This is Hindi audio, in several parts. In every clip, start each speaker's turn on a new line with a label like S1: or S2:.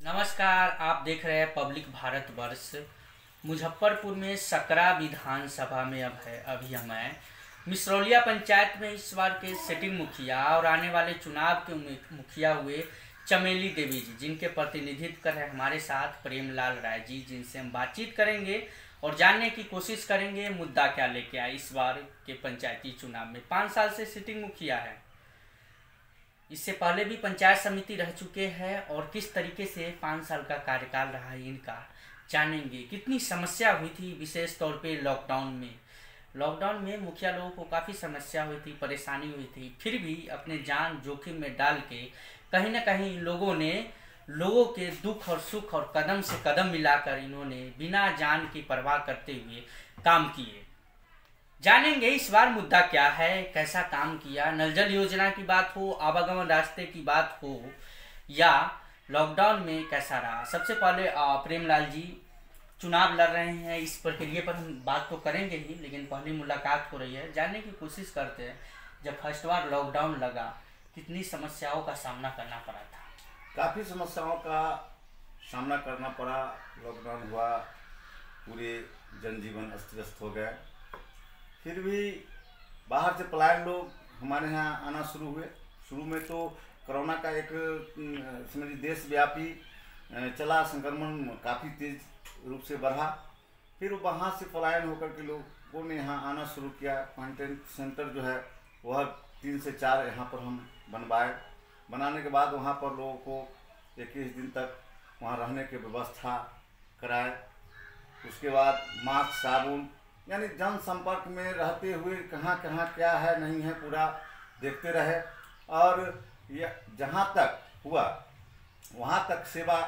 S1: नमस्कार, आप देख रहे हैं पब्लिक भारतवर्ष। मुजफ्फरपुर में सकरा विधानसभा में अभी हम हैं। मिसरौलिया पंचायत में इस बार के सिटिंग मुखिया और आने वाले चुनाव के मुखिया हुए चमेली देवी जी, जिनके प्रतिनिधित्व कर रहे हमारे साथ प्रेमलाल राय जी, जिनसे हम बातचीत करेंगे और जानने की कोशिश करेंगे मुद्दा क्या लेके आए इस बार के पंचायती चुनाव में। 5 साल से सिटिंग मुखिया है, इससे पहले भी पंचायत समिति रह चुके हैं और किस तरीके से 5 साल का कार्यकाल रहा है इनका जानेंगे। कितनी समस्या हुई थी, विशेष तौर पे लॉकडाउन में मुखिया लोगों को काफ़ी समस्या हुई थी, परेशानी हुई थी, फिर भी अपने जान जोखिम में डाल के कहीं ना कहीं लोगों के दुख और सुख और कदम से कदम मिलाकर इन्होंने बिना जान की परवाह करते हुए काम किए। जानेंगे इस बार मुद्दा क्या है, कैसा काम किया, नल जल योजना की बात हो, आवागमन रास्ते की बात हो या लॉकडाउन में कैसा रहा। सबसे पहले प्रेमलाल जी चुनाव लड़ रहे हैं, इस प्रक्रिया पर हम बात तो करेंगे ही, लेकिन पहली मुलाकात हो रही है, जानने की कोशिश करते हैं जब फर्स्ट बार लॉकडाउन लगा कितनी समस्याओं का सामना करना पड़ा था।
S2: काफ़ी समस्याओं का सामना करना पड़ा। लॉकडाउन हुआ, पूरे जनजीवन अस्त व्यस्त हो गया। फिर भी बाहर से पलायन लोग हमारे यहाँ आना शुरू हुए। शुरू में तो कोरोना का एक समझिए देशव्यापी चला, संक्रमण काफ़ी तेज रूप से बढ़ा। फिर वहाँ से पलायन होकर के लोगों ने यहाँ आना शुरू किया। क्वारंटाइन सेंटर जो है वह 3 से 4 यहाँ पर हम बनवाए। बनाने के बाद वहाँ पर लोगों को 21 दिन तक वहाँ रहने की व्यवस्था कराए। उसके बाद मास्क, साबुन, यानी जन संपर्क में रहते हुए कहाँ कहाँ क्या है नहीं है पूरा देखते रहे। और ये जहाँ तक हुआ वहाँ तक सेवा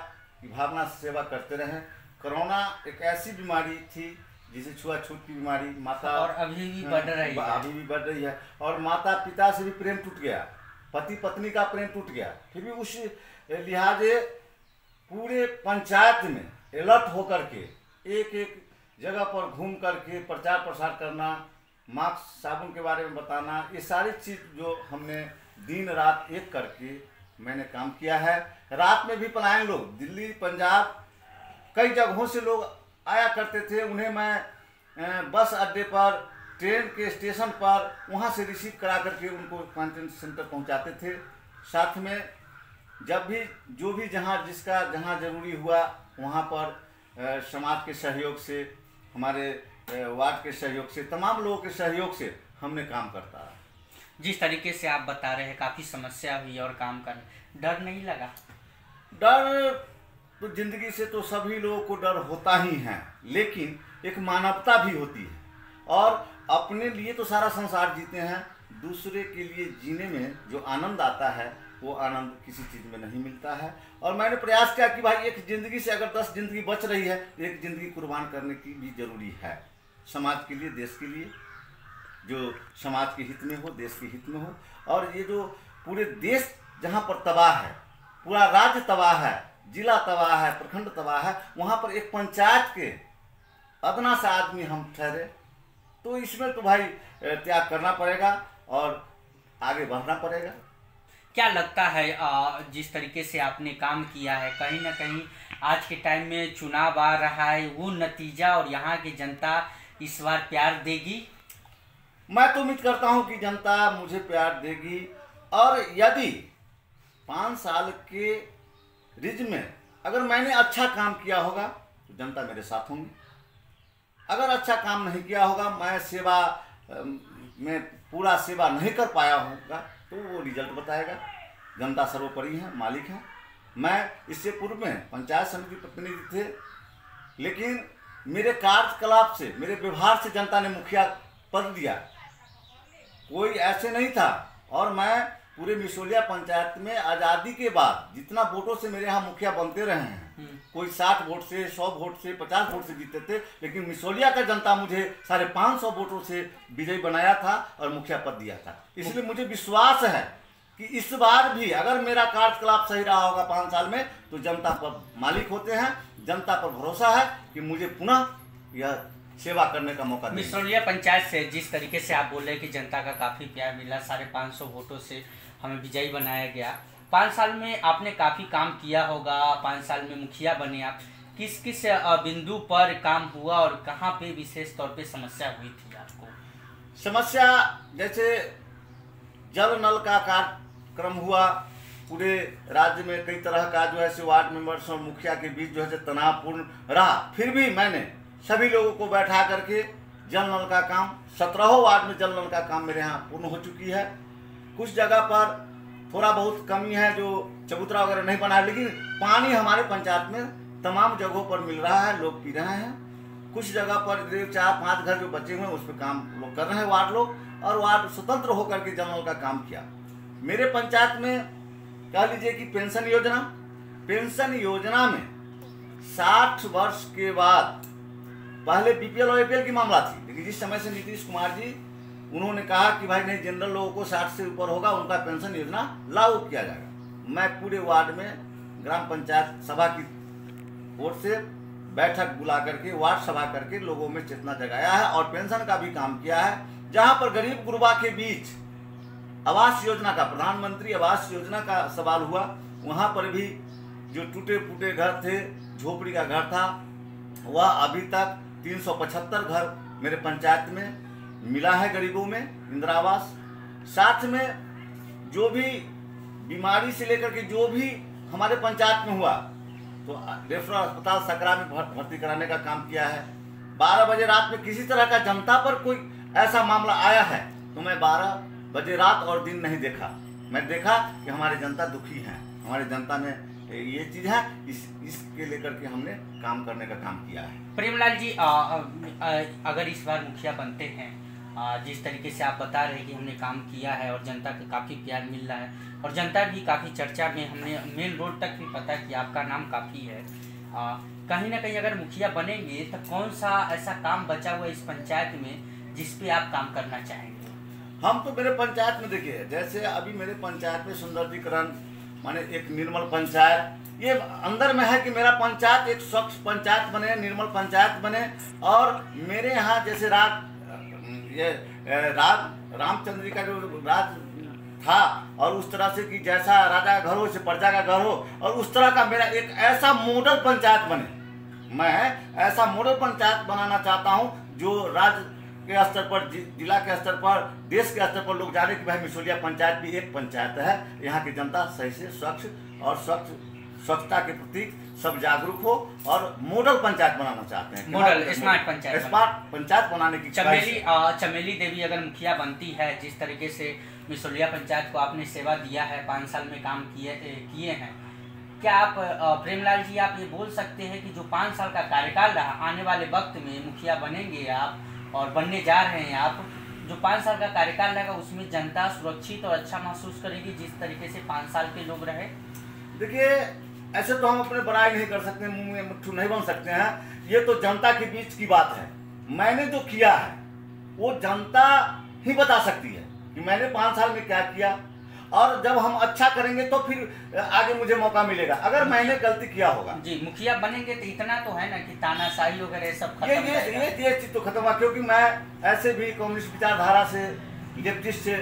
S2: की भावना से सेवा करते रहे। कोरोना एक ऐसी बीमारी थी जिसे छुआछूत की बीमारी माता
S1: और अभी भी बढ़ रही है
S2: और माता पिता से भी प्रेम टूट गया, पति पत्नी का प्रेम टूट गया। फिर भी उस लिहाजे पूरे पंचायत में अलर्ट होकर के एक एक जगह पर घूम करके प्रचार प्रसार करना, मास्क साबुन के बारे में बताना, ये सारी चीज़ जो हमने दिन रात एक करके मैंने काम किया है। रात में भी पलायन लोग दिल्ली, पंजाब, कई जगहों से लोग आया करते थे। उन्हें मैं बस अड्डे पर, ट्रेन के स्टेशन पर वहाँ से रिसीव करा करके उनको क्वारंटाइन सेंटर पहुँचाते थे। साथ में जब भी जो भी जिसका जहाँ जरूरी हुआ वहाँ पर समाज के सहयोग से, हमारे वार्ड के सहयोग से, तमाम लोगों के सहयोग से हमने काम करता है।
S1: जिस तरीके से आप बता रहे हैं काफ़ी समस्या हुई और काम करने डर नहीं लगा?
S2: डर तो जिंदगी से तो सभी लोगों को डर होता ही है, लेकिन एक मानवता भी होती है। और अपने लिए तो सारा संसार जीते हैं, दूसरे के लिए जीने में जो आनंद आता है वो आनंद किसी चीज़ में नहीं मिलता है। और मैंने प्रयास किया कि भाई एक ज़िंदगी से अगर 10 जिंदगी बच रही है तो एक ज़िंदगी कुर्बान करने की भी ज़रूरी है, समाज के लिए, देश के लिए, जो समाज के हित में हो, देश के हित में हो। और ये जो पूरे देश जहाँ पर तबाह है, पूरा राज्य तबाह है, जिला तबाह है, प्रखंड तबाह है, वहाँ पर एक पंचायत के अदना सा आदमी हम ठहरे, तो इसमें तो भाई त्याग करना पड़ेगा और आगे बढ़ना पड़ेगा।
S1: क्या लगता है जिस तरीके से आपने काम किया है, कहीं ना कहीं आज के टाइम में चुनाव आ रहा है, वो नतीजा और यहाँ की जनता इस बार प्यार देगी?
S2: मैं तो उम्मीद करता हूँ कि जनता मुझे प्यार देगी। और यदि 5 साल के रिज में अगर मैंने अच्छा काम किया होगा तो जनता मेरे साथ होंगी। अगर अच्छा काम नहीं किया होगा, मैं सेवा में पूरा सेवा नहीं कर पाया होगा, तो वो रिजल्ट बताएगा। जनता सर्वोपरि है, मालिक है। मैं इससे पूर्व में पंचायत समिति प्रतिनिधि थे, लेकिन मेरे कार्यकलाप से, मेरे व्यवहार से जनता ने मुखिया पद दिया, कोई ऐसे नहीं था। और मैं पूरे मिसरौलिया पंचायत में आज़ादी के बाद जितना वोटों से मेरे यहाँ मुखिया बनते रहे हैं, कोई 60 वोट से, 100 वोट से, 50 वोट से जीते थे, लेकिन मिसरौलिया का जनता मुझे 550 वोटों से विजयी बनाया था और मुखिया पद दिया था। इसलिए मुझे विश्वास है कि इस बार भी अगर मेरा कार्यकलाप सही रहा होगा 5 साल में, तो जनता पर मालिक होते हैं, जनता पर भरोसा है कि मुझे पुनः यह सेवा करने का मौका।
S1: मिसरौलिया पंचायत से जिस तरीके से आप बोल रहे हैं कि जनता का काफ़ी प्यार मिला, 550 वोटों से हमें विजयी बनाया गया, 5 साल में आपने काफ़ी काम किया होगा, 5 साल में मुखिया बने आप, किस किस बिंदु पर काम हुआ और कहाँ पे विशेष तौर पे समस्या हुई थी आपको?
S2: समस्या जैसे जल नल का कार्यक्रम हुआ, पूरे राज्य में कई तरह का जो है से वार्ड मेंबर्स और मुखिया के बीच जो है तनावपूर्ण रहा। फिर भी मैंने सभी लोगों को बैठा करके जल नल का काम 17 वार्ड में जल नल का काम मेरे यहाँ पूर्ण हो चुकी है। कुछ जगह पर थोड़ा बहुत कमी है, जो चबूतरा वगैरह नहीं बना है, लेकिन पानी हमारे पंचायत में तमाम जगहों पर मिल रहा है, लोग पी रहे हैं। कुछ जगह पर 4-5 घर जो बचे हुए हैं उस पर काम लोग कर रहे हैं वार्ड लोग, और वार्ड स्वतंत्र होकर के जल नल का काम किया। मेरे पंचायत में कह लीजिए कि पेंशन योजना में 60 वर्ष के बाद, पहले बीपीएल और एपीएल की मामला थी, लेकिन जिस समय से नीतीश कुमार जी उन्होंने कहा कि भाई नहीं, जनरल लोगों को 60 से ऊपर होगा उनका पेंशन योजना लागू किया जाएगा, मैं पूरे वार्ड में ग्राम पंचायत सभा की ओर से बैठक बुला करके वार्ड सभा करके लोगों में चेतना जगाया है और पेंशन का भी काम किया है। जहां पर गरीब गुरबा के बीच आवास योजना का, प्रधानमंत्री आवास योजना का सवाल हुआ, वहां पर भी जो टूटे फूटे घर थे, झोपड़ी का घर था, वह अभी तक 375 घर मेरे पंचायत में मिला है गरीबों में इंदिरा आवास। साथ में जो भी बीमारी से लेकर के जो भी हमारे पंचायत में हुआ तो रेफरल अस्पताल सकरा में भर्ती कराने का काम किया है। 12 बजे रात में किसी तरह का जनता पर कोई ऐसा मामला आया है तो मैं 12 बजे रात और दिन नहीं देखा, मैं देखा कि हमारी जनता दुखी है, हमारी जनता में ये चीज़ है, इसके लेकर के हमने काम करने का काम किया है।
S1: प्रेमलाल जी, अगर इस बार मुखिया बनते हैं, जिस तरीके से आप बता रहे हैं कि हमने काम किया है और जनता का काफ़ी प्यार मिल रहा है और जनता भी काफ़ी चर्चा में, हमने मेन रोड तक भी पता कि आपका नाम काफ़ी है, कहीं ना कहीं अगर मुखिया बनेंगे तो कौन सा ऐसा काम बचा हुआ इस पंचायत में जिस पे आप काम करना चाहेंगे?
S2: हम तो मेरे पंचायत में देखिए, जैसे अभी मेरे पंचायत में सौंदर्यीकरण, माने एक निर्मल पंचायत, ये अंदर में है कि मेरा पंचायत एक स्वच्छ पंचायत बने, निर्मल पंचायत बने। और मेरे यहाँ जैसे रामचंद्र जी का जो राज था और उस तरह से कि जैसा राजा का घर हो वैसे प्रजा का घर हो, और उस तरह का मेरा एक ऐसा मॉडल पंचायत बने। मैं ऐसा मॉडल पंचायत बनाना चाहता हूँ जो राज्य के स्तर पर, जिला के स्तर पर, देश के स्तर पर लोग जाने कि भाई मिसौलिया पंचायत भी एक पंचायत है, यहाँ की जनता सही से स्वच्छ और स्वच्छता के प्रति सब जागरूक हो और मॉडल पंचायत बनाना चाहते हैं।
S1: मॉडल स्मार्ट
S2: पंचायत बनाने की
S1: चमेली देवी अगर मुखिया बनती है, जिस तरीके से मिसौलिया पंचायत को आपने सेवा दिया है, 5 साल में काम किए हैं, क्या आप प्रेमलाल जी आप ये बोल सकते हैं कि जो 5 साल का कार्यकाल रहा, आने वाले वक्त में मुखिया बनेंगे आप और बनने जा रहे हैं आप, जो 5 साल का कार्यकाल रहेगा उसमें जनता सुरक्षित और अच्छा महसूस करेगी जिस तरीके से 5 साल के लोग रहे?
S2: देखिए, ऐसे तो हम अपने बड़ाई नहीं कर सकते, मुंह में मुट्ठू नहीं बन सकते हैं, ये तो जनता के बीच की बात है। मैंने जो किया है वो जनता ही बता सकती है कि मैंने 5 साल में क्या किया, और जब हम अच्छा करेंगे तो फिर आगे मुझे मौका मिलेगा। अगर मैंने गलती किया होगा
S1: जी, मुखिया बनेंगे तो इतना तो है ना कि तानाशाही वगैरह सब खत्म,
S2: ये चीज तो खत्म हुआ, क्योंकि मैं ऐसे भी कम्युनिस्ट विचारधारा से, लेफ्टिस्ट से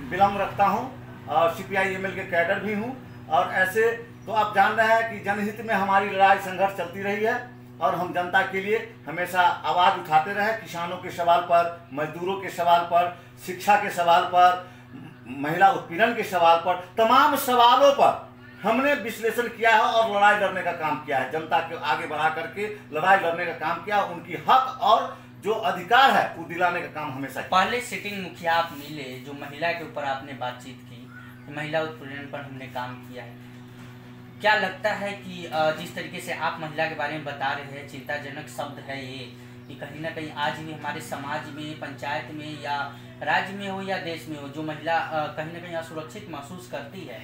S2: बिलोंग रखता हूँ और CPI-ML के कैडर भी हूँ। और ऐसे तो आप जान रहे हैं कि जनहित में हमारी लड़ाई संघर्ष चलती रही है और हम जनता के लिए हमेशा आवाज़ उठाते रहे, किसानों के सवाल पर, मजदूरों के सवाल पर, शिक्षा के सवाल पर, महिला उत्पीड़न के सवाल पर, तमाम सवालों पर हमने विश्लेषण किया है और लड़ाई लड़ने का काम किया है। जनता को आगे बढ़ा करके लड़ाई लड़ने का काम किया, उनकी हक और जो अधिकार है वो दिलाने का काम हमेशा किया।
S1: पहले सिटिंग मुखिया आप मिले, जो महिला के ऊपर आपने बातचीत की, महिला उत्पीड़न पर हमने काम किया है, क्या लगता है कि जिस तरीके से आप महिला के बारे में बता रहे हैं, चिंताजनक शब्द है ये कि कहीं ना कहीं आज भी हमारे समाज में, पंचायत में या राज्य में हो या देश में हो, जो महिला कहीं ना कहीं असुरक्षित महसूस करती है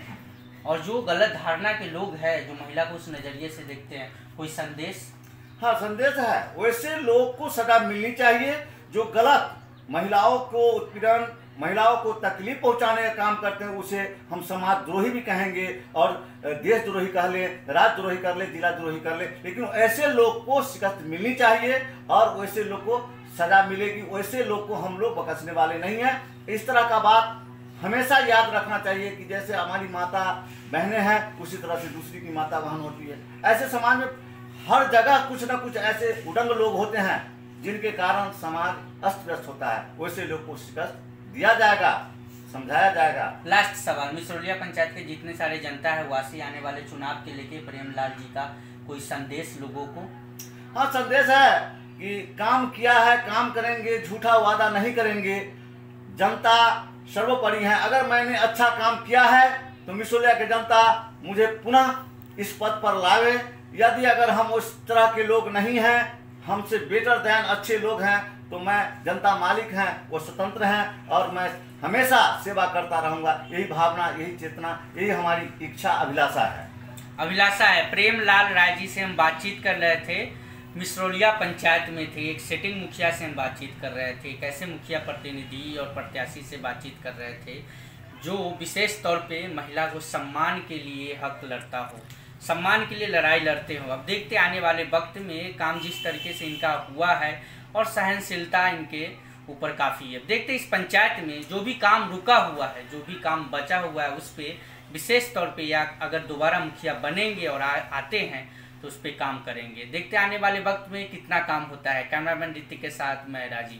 S1: और जो गलत धारणा के लोग हैं जो महिला को उस नज़रिए से देखते हैं, कोई संदेश?
S2: हाँ, संदेश है। वैसे लोग को सजा मिलनी चाहिए जो गलत महिलाओं को उत्पीड़न, महिलाओं को तकलीफ पहुंचाने का काम करते हैं, उसे हम समाज द्रोही भी कहेंगे और देश द्रोही कह ले, राज्य द्रोही कर ले, जिला द्रोही कर ले, लेकिन ऐसे लोग को शिकस्त मिलनी चाहिए और वैसे लोग को सजा मिलेगी। वैसे लोग को हम लोग बख्शने वाले नहीं हैं। इस तरह का बात हमेशा याद रखना चाहिए कि जैसे हमारी माता बहनें हैं उसी तरह से दूसरी की माता बहन होती है। ऐसे समाज में हर जगह कुछ ना कुछ ऐसे उदंग लोग होते हैं जिनके कारण समाज अस्त व्यस्त होता है। वैसे लोग को शिकस्त दिया जाएगा, समझाया जाएगा।
S1: लास्ट सवाल, मिसरौलिया पंचायत के जितने सारे जनता है वासी आने वाले चुनाव के लेके प्रेमलाल जी का कोई संदेश लोगों को?
S2: हाँ, संदेश है कि काम किया है, काम करेंगे, झूठा वादा नहीं करेंगे। जनता सर्वोपरि है। अगर मैंने अच्छा काम किया है तो मिसरौलिया की जनता मुझे पुनः इस पद पर लावे। यदि अगर हम उस तरह के लोग नहीं हैं, हमसे बेटर दैन अच्छे लोग हैं, तो मैं जनता मालिक हैं, वो स्वतंत्र हैं और मैं हमेशा सेवा करता रहूंगा। यही भावना, यही चेतना, यही हमारी इच्छा अभिलाषा है।
S1: प्रेमलाल राय जी से हम बातचीत कर रहे थे, मिसरौलिया पंचायत में थे। एक सिटिंग मुखिया से हम बातचीत कर रहे थे, एक ऐसे मुखिया प्रतिनिधि और प्रत्याशी से बातचीत कर रहे थे जो विशेष तौर पे महिला को सम्मान के लिए हक लड़ता हो, सम्मान के लिए लड़ाई लड़ते हो। अब देखते आने वाले वक्त में काम जिस तरीके से इनका हुआ है और सहनशीलता इनके ऊपर काफ़ी है। देखते इस पंचायत में जो भी काम रुका हुआ है, जो भी काम बचा हुआ है, उस पर विशेष तौर पे या अगर दोबारा मुखिया बनेंगे और आते हैं तो उस पर काम करेंगे। देखते आने वाले वक्त में कितना काम होता है। कैमरामैन ऋतिक के साथ मैं राजीव।